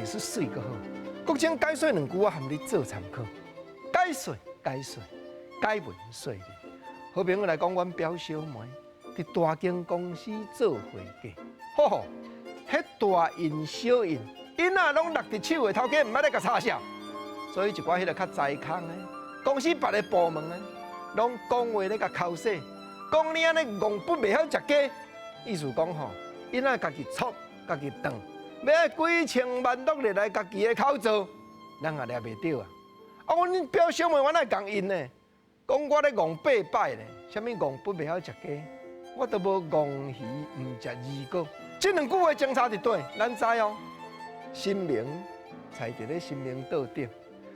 是水个好。国情解说2句我含你做参考。解说，解文说理。好朋友来讲，阮表小妹伫大间公司做会计，吼，迄大印小印，因仔拢落伫手的，头家毋捌咧甲插销，所以一寡迄个较在空的公司别的部门的，拢讲话咧甲口说，讲你安尼戆不袂晓食鸡，意思讲吼，因仔家己撮，家己断，要几千万落入来家己的口做，人也掠袂着啊！啊，阮表小妹我哪会共因呢？讲我咧戆8摆呢，啥物戆不袂晓食鸡，我都无戆鱼毋食鱼果。这2句话相差一对，咱知哦。神明才伫咧神明道顶，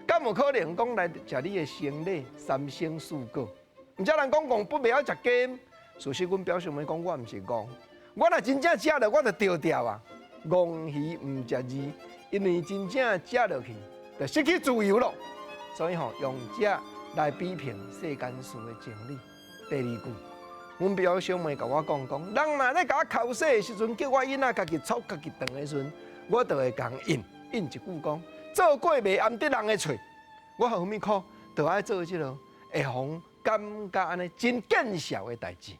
敢有可能讲来食你的生理3星4果？毋则人讲戆不袂晓食鸡，事实阮表小妹讲我毋是戆，我若真正食了，我就丢掉啊！戆鱼毋食鱼，因为真正食落去就失去自由咯。所以吼，用这来比评世间事的真理。第2句，阮表小妹甲我讲，人若咧甲我口说的时阵，叫我囡仔家己撮家己断的时阵，我就会共应一句讲，做过袂安得人的喙。我何物苦，就爱做即落会互感觉安尼真见效的代志。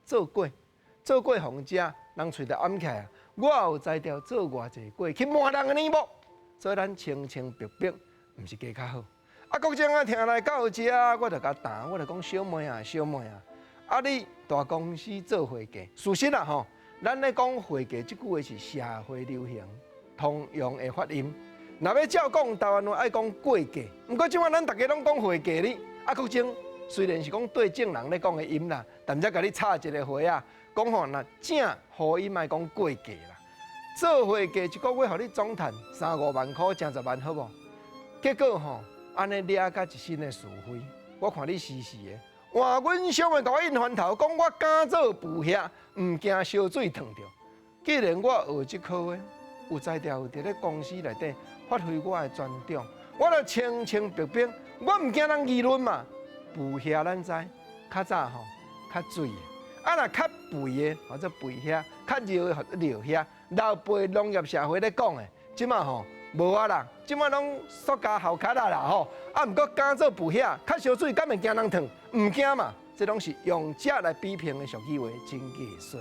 做过互食，人喙就暗起来啊！我有才调做偌济过去骂人的呢无？所以咱清清白白，毋是加较好。啊，国政啊，听来到这，我就甲答，我就讲小妹啊，啊你大公司做会计，事实啊吼，咱咧讲会计这句话是社会流行通用的发音。若要照讲，台湾话爱讲会计，毋过即摆咱大家拢讲会计呢。啊，国政虽然是讲对正人咧讲的音啦，但则甲你插一个话啊，讲吼若正好音爱讲会计啦。做会计一个月互你总赚3、5万块，正10万好无？结果吼。安尼掠甲一身的是非，我看你死的。换阮小妹甲我印翻头，讲我敢做布鞋，毋惊烧水烫着。既然我学这科的，有才调伫咧公司内底发挥我的专长，我就清清白白，我毋惊人议论嘛。布鞋咱知，较早吼较水的，啊若较肥的或者肥鞋，较热的或者热鞋，老辈农业社会咧讲的，即马吼。无啊啦，即摆拢塑胶后壳啦吼，啊毋过敢做布鞋，较烧水，敢会惊人烫？毋惊嘛，这拢是用这来比拼的俗语话，真艺术。